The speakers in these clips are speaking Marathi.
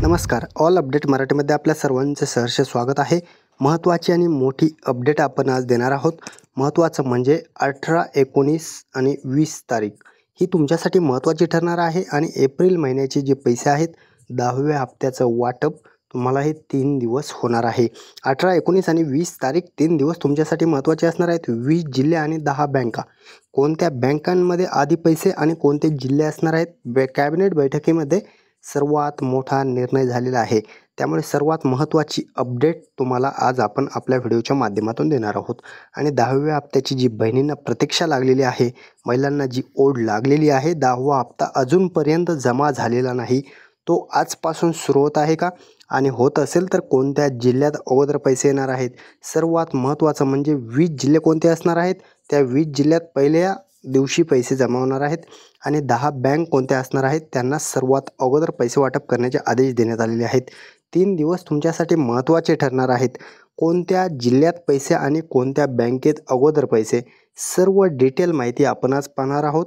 नमस्कार. ऑल अपडेट मराठीमध्ये आपल्या सर्वांचे सहर्ष स्वागत आहे. महत्त्वाची आणि मोठी अपडेट आपण आज देणार आहोत. महत्त्वाचं म्हणजे 18, 19 आणि 20 तारीख ही तुमच्यासाठी महत्त्वाची ठरणार आहे आणि एप्रिल महिन्याचे जे पैसे आहेत 10व्या हप्त्याचं वाटप तुम्हाला हे 3 दिवस होणार आहे. 18, 19 आणि 20 तारीख 3 दिवस तुमच्यासाठी महत्त्वाचे असणार आहेत. 20 जिल्हे आणि 10 बँका. कोणत्या बँकांमध्ये आधी पैसे आणि कोणते जिल्हे असणार आहेत? कॅबिनेट बैठकीमध्ये सर्वात मोठा निर्णय झालेला आहे. त्यामुळे सर्वात महत्त्वाची अपडेट तुम्हाला आज आपण आपल्या व्हिडिओच्या माध्यमातून देणार आहोत. आणि 10व्या हप्त्याची जी बहिणींना प्रतीक्षा लागलेली आहे, महिलांना जी ओढ लागलेली आहे, 10वा हप्ता अजूनपर्यंत जमा झालेला नाही, तो आजपासून सुरू होत आहे का? आणि होत असेल तर कोणत्या जिल्ह्यात अगोदर पैसे येणार आहेत? सर्वात महत्त्वाचं म्हणजे 20 जिल्हे कोणते असणार आहेत? त्या 20 जिल्ह्यात पहिल्या दिवशी पैसे जमा होणार आहेत. आणि 10 बँक कोणत्या असणार आहेत? त्यांना सर्वात अगोदर पैसे वाटप करण्याचे आदेश देण्यात आलेले आहेत. 3 दिवस तुमच्यासाठी महत्त्वाचे ठरणार आहेत. कोणत्या जिल्ह्यात पैसे आणि कोणत्या बँकेत अगोदर पैसे, सर्व डिटेल माहिती आपण आज पाहणार आहोत.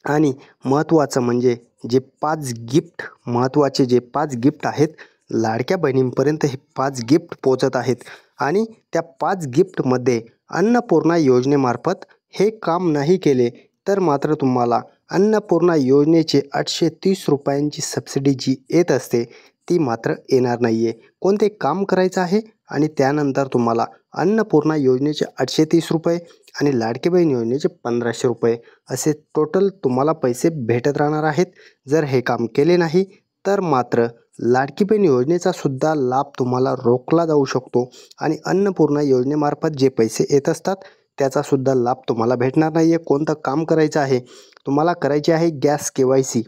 आणि महत्त्वाचं म्हणजे जे 5 गिफ्ट, महत्त्वाचे जे 5 गिफ्ट आहेत, लाडक्या बहिणींपर्यंत हे 5 गिफ्ट पोहोचत आहेत. आणि त्या 5 गिफ्टमध्ये अन्नपूर्णा योजनेमार्फत हे काम नाही केले तर मात्र तुम्हाला अन्नपूर्णा योजनेचे 830 रुपयांची सबसिडी जी येत असते ती मात्र येणार नाही आहे. कोणते काम करायचं आहे आणि त्यानंतर तुम्हाला अन्नपूर्णा योजनेचे 830 रुपये आणि लाडकी बहीण योजनेचे 1500 रुपये असे टोटल तुम्हाला पैसे भेटत राहणार आहेत. जर हे काम केले नाही तर मात्र लाडकी बहीण योजनेचा सुद्धा लाभ तुम्हाला रोखला जाऊ शकतो आणि अन्नपूर्णा योजनेमार्फत जे पैसे येत असतात त्याचा सुद्धा लाभ तुम्हाला भेटणार नाही आहे. कोणतं काम करायचं आहे? तुम्हाला करायची आहे गॅस KYC.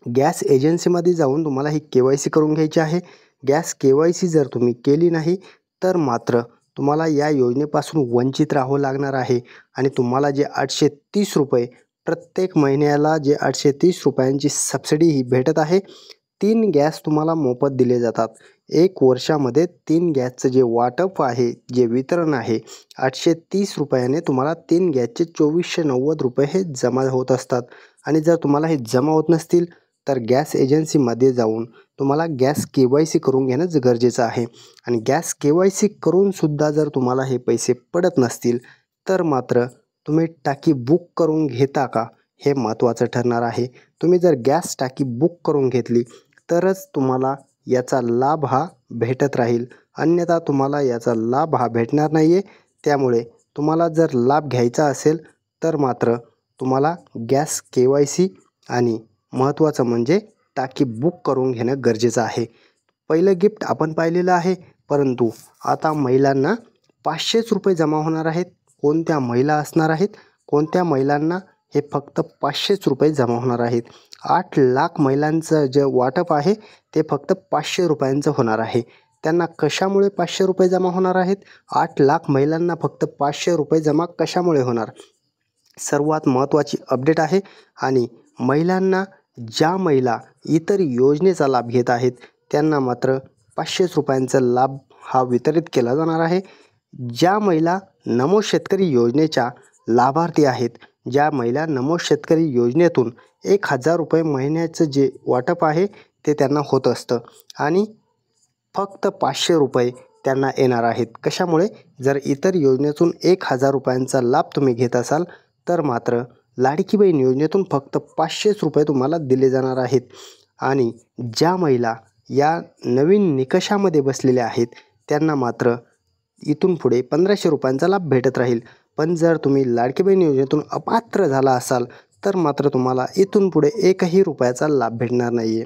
गॅस एजन्सीमध्ये जाऊन तुम्हाला ही KYC करून घ्यायची आहे. गॅस KYC जर तुम्ही केली नाही तर मात्र तुम्हाला या योजनेपासून वंचित राहावं लागणार आहे. आणि तुम्हाला जे 830 रुपये प्रत्येक महिन्याला जे 830 रुपयांची सबसिडी ही भेटत आहे, 3 गॅस तुम्हाला मोफत दिले जातात. 1 वर्षामध्ये 3 गॅसचं जे वाटप आहे, जे वितरण आहे, 830 रुपयाने तुम्हाला 3 गॅसचे 2490 रुपये हे जमा होत असतात. आणि जर तुम्हाला हे जमा होत नसतील तर गॅस एजन्सीमध्ये जाऊन तुम्हाला गॅस KYC करून घेणं गरजेचं आहे. आणि गॅस KYC करूनसुद्धा जर तुम्हाला हे पैसे पडत नसतील तर मात्र तुम्ही टाकी बुक करून घेता का? हे महत्त्वाचं ठरणार आहे. तुम्ही जर गॅस टाकी बुक करून घेतली तरच तुम्हाला याचा लाभ हा भेटत राहील, अन्यथा तुम्हाला याचा लाभ हा भेटणार नाही आहे. त्यामुळे तुम्हाला जर लाभ घ्यायचा असेल तर मात्र तुम्हाला गॅस KYC आणि महत्त्वाचं म्हणजे टाकी बुक करून घेणं गरजेचं आहे. पहिलं गिफ्ट आपण पाहिलेलं आहे, परंतु आता महिलांना 500 रुपये जमा होणार आहेत. कोणत्या महिला असणार आहेत? कोणत्या महिलांना हे फक्त 500 रुपये जमा होणार आहेत? 8 लाख महिलांचं जे वाटप आहे ते फक्त 500 रुपयांचं होणार आहे. त्यांना कशामुळे 500 रुपये जमा होणार आहेत? 8 लाख महिलांना फक्त 500 रुपये जमा कशामुळे होणार? सर्वात महत्त्वाची अपडेट आहे. आणि महिलांना, ज्या महिला इतर योजनेचा लाभ घेत आहेत त्यांना मात्र 500 रुपयांचा लाभ हा वितरित केला जाणार आहे. ज्या महिला नमो शेतकरी योजनेच्या लाभार्थी आहेत, ज्या महिला नमो शेतकरी योजनेतून 1000 रुपये महिन्याचं जे वाटप आहे ते त्यांना होत असतं आणि फक्त 500 रुपये त्यांना येणार आहेत. कशामुळे? जर इतर योजनेतून 1000 रुपयांचा लाभ तुम्ही घेत असाल तर मात्र लाडकी बहीण योजनेतून फक्त 500 रुपये तुम्हाला दिले जाणार आहेत. आणि ज्या महिला या नवीन निकषामध्ये बसलेल्या आहेत त्यांना मात्र इथून पुढे 1500 रुपयांचा लाभ भेटत राहील. पण जर तुम्ही लाडकी बहीण योजनेतून अपात्र झाला असाल तर मात्र तुम्हाला इथून पुढे 1ही रुपयाचा लाभ भेटणार नाही आहे.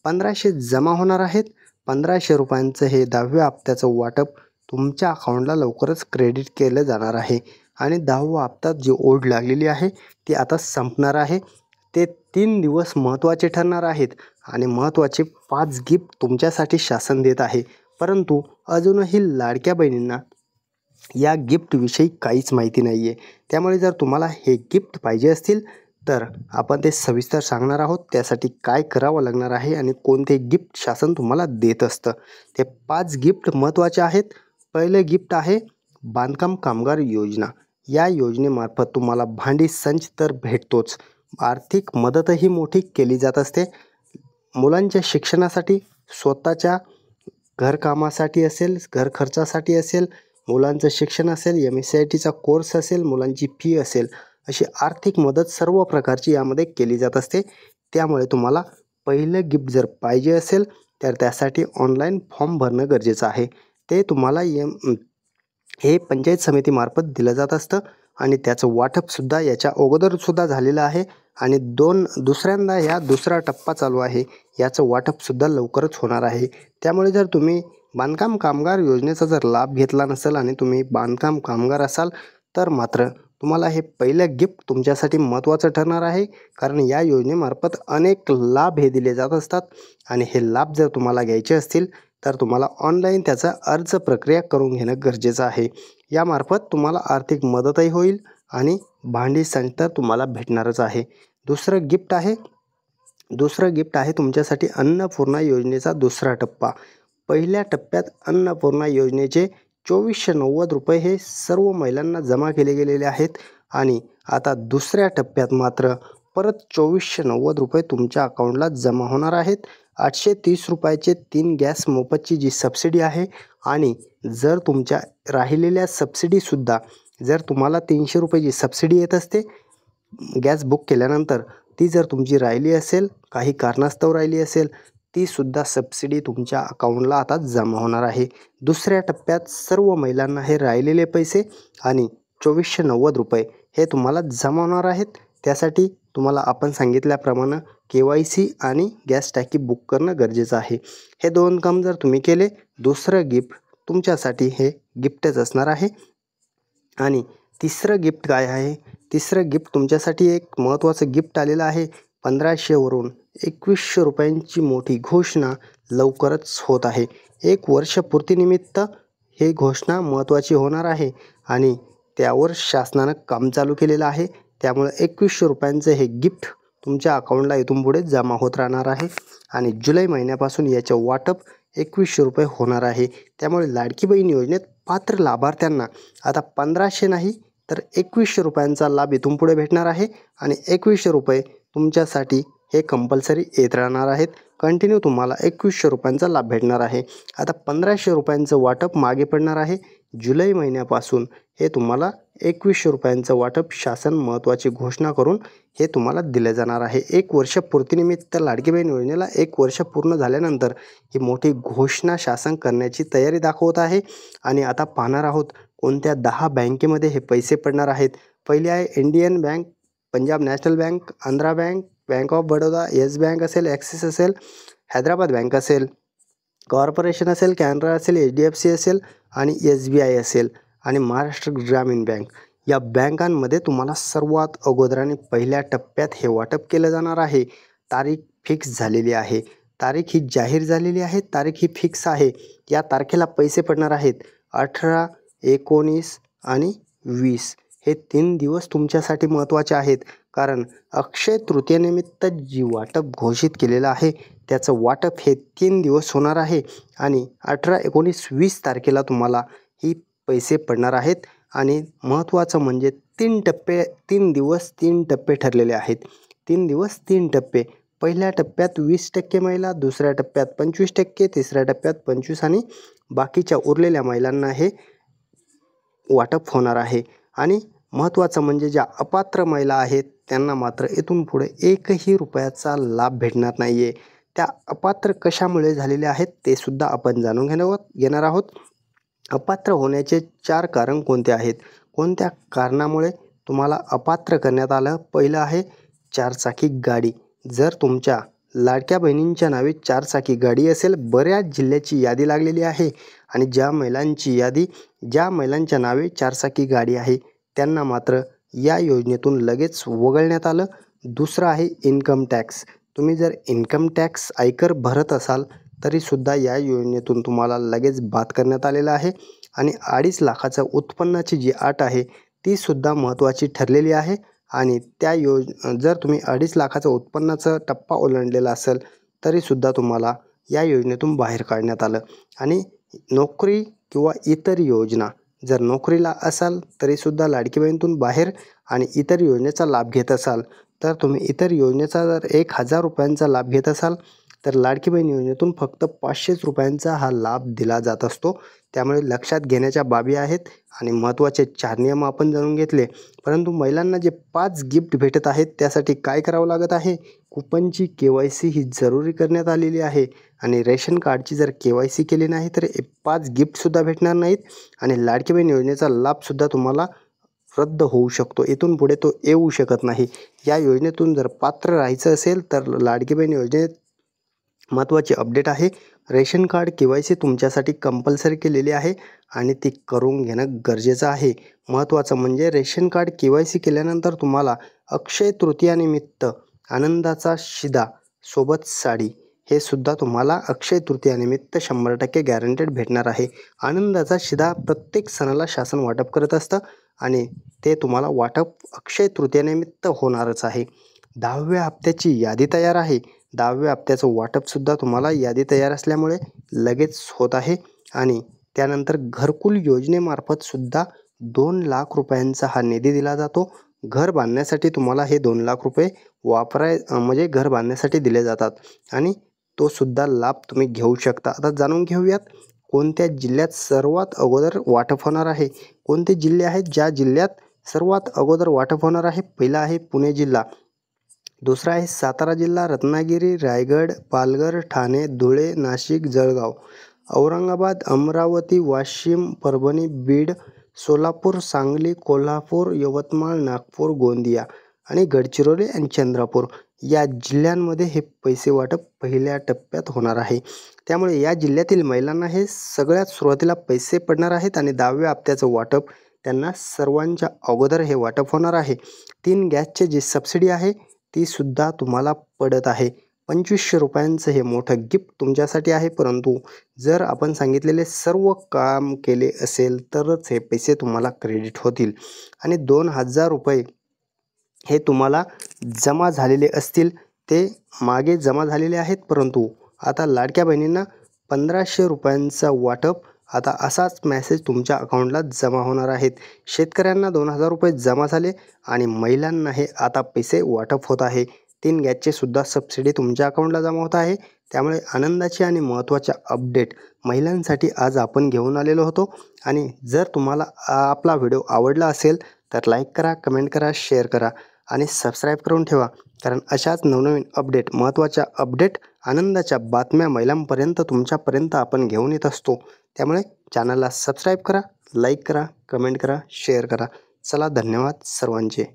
1500 जमा होणार आहेत. 1500 रुपयांचं हे 10व्या हप्त्याचं वाटप तुमच्या अकाउंटला लवकरच क्रेडिट केलं जाणार आहे. आणि 10वा हप्ता जी ओढ लागलेली आहे ती आता संपणार आहे. ते 3 दिवस महत्त्वाचे ठरणार आहेत आणि महत्त्वाचे 5 गिफ्ट तुमच्यासाठी शासन देत आहे. परंतु अजूनही लाडक्या बहिणींना या गिफ्टविषयी काहीच माहिती नाही आहे. त्यामुळे जर तुम्हाला हे गिफ्ट पाहिजे असतील तर आपण ते सविस्तर सांगणार आहोत. त्यासाठी काय करावं लागणार आहे आणि कोणते गिफ्ट शासन तुम्हाला देत असतं ते 5 गिफ्ट महत्त्वाचे आहेत. पहिलं गिफ्ट आहे बांधकाम कामगार योजना. या योजनेमार्फत तुम्हाला भांडी संच तर भेटतोच, आर्थिक मदतही मोठी केली जात असते. मुलांच्या शिक्षणासाठी, स्वतःच्या घरकामासाठी असेल, घर खर्चासाठी असेल, मुलांचं शिक्षण असेल, MSCITचा कोर्स असेल, मुलांची फी असेल, अशी आर्थिक मदत सर्व प्रकारची यामध्ये केली जात असते. त्यामुळे तुम्हाला पहिलं गिफ्ट जर पाहिजे असेल तर त्यासाठी ऑनलाईन फॉर्म भरणं गरजेचं आहे. ते तुम्हाला हे पंचायत समितीमार्फत दिलं जात असतं आणि त्याचं वाटपसुद्धा याच्या अगोदरसुद्धा झालेलं आहे आणि दुसऱ्यांदा दुसरा टप्पा चालू आहे. याचं वाटपसुद्धा लवकरच होणार आहे. त्यामुळे जर तुम्ही बांधकाम कामगार योजनेचा जर लाभ घेतला नसेल आणि तुम्ही बांधकाम कामगार असाल तर मात्र तुम्हाला हे पहिलं गिफ्ट तुमच्यासाठी महत्त्वाचं ठरणार आहे. कारण या योजनेमार्फत अनेक लाभ हे दिले जात असतात आणि हे लाभ जर तुम्हाला घ्यायचे असतील तर तुम्हाला ऑनलाईन त्याचा अर्ज प्रक्रिया करून घेणं गरजेचं आहे. यामार्फत तुम्हाला आर्थिक मदतही होईल आणि भांडी संच तुम्हाला भेटणारच आहे. दुसरं गिफ्ट आहे तुमच्यासाठी अन्नपूर्णा योजनेचा दुसरा टप्पा. पहिल्या टप्प्यात अन्नपूर्णा योजनेचे 2490 रुपये हे सर्व महिलांना जमा केले गेलेले आहेत आणि आता दुसऱ्या टप्प्यात मात्र परत 2490 रुपये तुमच्या अकाउंटला जमा होणार आहेत. 830 रुपयाचे 3 गॅस मोफतची जी सबसिडी आहे आणि जर तुमच्या राहिलेल्या सबसिडीसुद्धा जर तुम्हाला 300 रुपयाची सबसिडी येत असते गॅस बुक केल्यानंतर, ती जर तुमची राहिली असेल, काही कारणास्तव राहिली असेल, तीसुद्धा सबसिडी तुमच्या अकाउंटला आता जमा होणार आहे. दुसऱ्या टप्प्यात सर्व महिलांना हे राहिलेले पैसे आणि 2490 रुपये हे तुम्हाला जमा होणार आहेत. त्यासाठी तुम्हाला आपण सांगितल्याप्रमाणे KYC आणि गॅस टाकी बुक करणं गरजेचं आहे. हे 2 काम जर तुम्ही केले, दुसरं गिफ्ट तुमच्यासाठी हे गिफ्टच असणार आहे. आणि तिसरं गिफ्ट काय आहे? तिसरं गिफ्ट तुमच्यासाठी एक महत्त्वाचं गिफ्ट आलेलं आहे. 1500 वरून 2100 रुपयांची मोठी घोषणा लवकरच होत आहे. 1 वर्षपूर्तीनिमित्त ही घोषणा महत्त्वाची होणार आहे आणि त्यावर शासनानं काम चालू केलेलं आहे. त्यामुळे 2100 रुपयांचं हे गिफ्ट तुमच्या अकाउंटला इथून पुढे जमा होत राहणार आहे आणि जुलै महिन्यापासून याचं वाटप 2100 रुपये होणार आहे. त्यामुळे लाडकी बहीण योजनेत पात्र लाभार्थ्यांना आता 1500 नाही तर 2100 रुपयांचा लाभ इथून पुढे भेटणार आहे आणि 2100 रुपये तुमच्यासाठी हे कंपल्सरी येत राहणार आहेत. कंटिन्यू तुम्हाला 2100 रुपयांचा लाभ भेटणार आहे. आता 1500 रुपयांचं वाटप मागे पडणार आहे. जुलै महिन्यापासून हे तुम्हाला 2100 रुपयांचं वाटप शासन महत्त्वाची घोषणा करून हे तुम्हाला दिले जाणार आहे. 1 वर्षपूर्तीनिमित्त लाडकी बहीण योजनेला 1 वर्ष पूर्ण झाल्यानंतर ही मोठी घोषणा शासन करण्याची तयारी दाखवत आहे आणि आता पाहणार आहोत कोणत्या 10 बँकेमध्ये हे पैसे पडणार आहेत. पहिली आहे Indian bank, Punjab national bank, Andhra bank, bank of Baroda, yes bank असेल, ॲक्सिस असेल, हैदराबाद बँक असेल, कॉर्पोरेशन असेल, कॅनरा असेल, HDFC असेल आणि SBI असेल आणि महाराष्ट्र ग्रामीण बँक. या बँकांमध्ये तुम्हाला सर्वात अगोदर आणि पहिल्या टप्प्यात हे वाटप केलं जाणार आहे. तारीख फिक्स झालेली आहे. तारीख ही जाहीर झालेली आहे. तारीख ही फिक्स आहे. या तारखेला पैसे पडणार आहेत 18, 19 आणि 20. हे 3 दिवस तुमच्यासाठी महत्त्वाचे आहेत. कारण अक्षय तृतीयेनिमित्त जी वाटप घोषित केलेलं आहे त्याचं वाटप हे 3 दिवस होणार आहे आणि 18, 19, 20 तारखेला तुम्हाला ही पैसे पडणार आहेत. आणि महत्त्वाचं म्हणजे 3 दिवस 3 टप्पे ठरलेले आहेत. 3 दिवस 3 टप्पे. पहिल्या टप्प्यात 20% महिला, दुसऱ्या टप्प्यात 25%, तिसऱ्या टप्प्यात 25 आणि बाकीच्या उरलेल्या महिलांना हे वाटप होणार आहे. आणि महत्त्वाचं म्हणजे ज्या अपात्र महिला आहेत त्यांना मात्र इथून पुढे 1ही रुपयाचा लाभ भेटणार नाही आहे. त्या अपात्र कशामुळे झालेल्या आहेत ते सुद्धा आपण जाणून घेणार आहोत. अपात्र होण्याचे 4 कारण कोणते आहेत? कोणत्या कारणामुळे तुम्हाला अपात्र करण्यात आलं? पहिलं आहे 4 चाकी गाडी. जर तुमच्या लाडक्या बहिणींच्या नावे 4 चाकी गाडी असेल, बऱ्याच जिल्ह्याची यादी लागलेली आहे आणि ज्या महिलांच्या नावे 4 चाकी गाडी आहे त्यांना मात्र या योजनेतून लगेच वगळण्यात आलं. दुसरं आहे इन्कम टॅक्स. तुम्ही जर इन्कम टॅक्स आयकर भरत असाल तरीसुद्धा या योजनेतून तुम्हाला लगेच बाद करण्यात आलेलं आहे. आणि 2.5 लाखाचं उत्पन्नाची जी अट आहे तीसुद्धा महत्त्वाची ठरलेली आहे. आणि जर तुम्ही 2.5 लाखाचं उत्पन्नाचा टप्पा ओलांडलेला असेल तरीसुद्धा तुम्हाला या योजनेतून बाहेर काढण्यात आलं. आणि नोकरी किंवा इतर योजना, जर नोकरीला असाल तरीसुद्धा लाडकी बहीणतून बाहेर आणि इतर योजनेचा लाभ घेत असाल तर तुम्ही इतर योजनेचा जर 1000 रुपयांचा लाभ घेत असाल तर लाडकी बहीण योजनेतून फक्त 500 रुपयांचा हा लाभ दिला जात असतो. त्यामुळे लक्षात घेण्याच्या बाबी आहेत आणि महत्त्वाचे 4 नियम आपण जाणून घेतले. परंतु महिलांना जे 5 गिफ्ट भेटत आहेत त्यासाठी काय करावं लागत आहे? कुपनची KYC ही जरुरी करण्यात आलेली आहे आणि रेशन कार्डची जर KYC केली नाही तर 5 गिफ्टसुद्धा भेटणार नाहीत आणि लाडकी बहीण योजनेचा लाभसुद्धा तुम्हाला रद्द होऊ शकतो. इथून पुढे तो येऊ शकत नाही. या योजनेतून जर पात्र राहायचं असेल तर लाडकी बहीण योजनेत महत्त्वाची अपडेट आहे. रेशन कार्ड KYC तुमच्यासाठी कंपल्सरी केलेली आहे आणि ती करून घेणं गरजेचं आहे. महत्त्वाचं म्हणजे रेशन कार्ड KYC केल्यानंतर तुम्हाला अक्षय तृतीयानिमित्त आनंदाचा शिदा सोबत साडी हे सुद्धा तुम्हाला अक्षय तृतीयानिमित्त 100% गॅरंटेड भेटणार आहे. आनंदाचा शिदा प्रत्येक सणाला शासन वाटप करत असतं आणि ते तुम्हाला वाटप अक्षय तृतीयानिमित्त होणारच आहे. 10व्या हप्त्याची यादी तयार आहे. 10व्या हप्त्याचं वाटपसुद्धा तुम्हाला यादी तयार असल्यामुळे लगेच होत आहे आणि त्यानंतर घरकुल योजनेमार्फत सुद्धा 2 लाख रुपयांचा हा निधी दिला जातो. घर बांधण्यासाठी तुम्हाला हे 2 लाख रुपये म्हणजे घर बांधण्यासाठी दिले जातात आणि तो सुद्धा लाभ तुम्ही घेऊ शकता. आता जाणून घेऊयात कोणत्या जिल्ह्यात सर्वात अगोदर वाटप होणार आहे. कोणते जिल्हे आहेत ज्या जिल्ह्यात सर्वात अगोदर वाटप होणार आहे? पहिला आहे पुणे जिल्हा, दुसरा आहे सातारा जिल्हा, रत्नागिरी, रायगड, पालघर, ठाणे, धुळे, नाशिक, जळगाव, औरंगाबाद, अमरावती, वाशिम, परभणी, बीड, सोलापूर, सांगली, कोल्हापूर, यवतमाळ, नागपूर, गोंदिया आणि गडचिरोली आणि चंद्रपूर या जिल्ह्यांमध्ये हे पैसे वाटप पहिल्या टप्प्यात होणार आहे. त्यामुळे या जिल्ह्यातील महिलांना हे सगळ्यात सुरुवातीला पैसे पडणार आहेत आणि 10व्या हप्त्याचं वाटप त्यांना सर्वांच्या अगोदर हे वाटप होणार आहे. 3 गॅसचे जी सबसिडी आहे ती सुद्धा तुम्हाला पडत आहे. 2500 रुपयांचं हे मोठं गिफ्ट तुमच्यासाठी आहे. परंतु जर आपण सांगितलेले सर्व काम केले असेल तरच हे पैसे तुम्हाला क्रेडिट होतील आणि 2000 रुपये हे तुम्हाला जमा झालेले असतील. ते मागे जमा झालेले आहेत परंतु आता लाडक्या बहिणींना 1500 रुपयांचा वाटप आता असाच मेसेज तुमच्या अकाउंटला जमा होणार आहेत. शेतकऱ्यांना 2000 रुपये जमा झाले आणि महिलांना हे आता पैसे वाटप होत आहे. 3 गॅसचे सुद्धा सबसिडी तुमच्या अकाउंटला जमा होत आहे. त्यामुळे आनंदाची आणि महत्त्वाच्या अपडेट महिलांसाठी आज आपण घेऊन आलेलो होतो आणि जर तुम्हाला आपला व्हिडिओ आवडला असेल तर लाईक करा, कमेंट करा, शेअर करा आणि सबस्क्राईब करून ठेवा. कारण अशाच नवनवीन अपडेट, महत्त्वाच्या अपडेट, आनंदाच्या बातम्या महिलांपर्यंत तुमच्यापर्यंत आपण घेऊन येत असतो. त्यामुळे चॅनलला सबस्क्राईब करा, लाईक करा, कमेंट करा, शेअर करा. चला धन्यवाद सर्वांचे.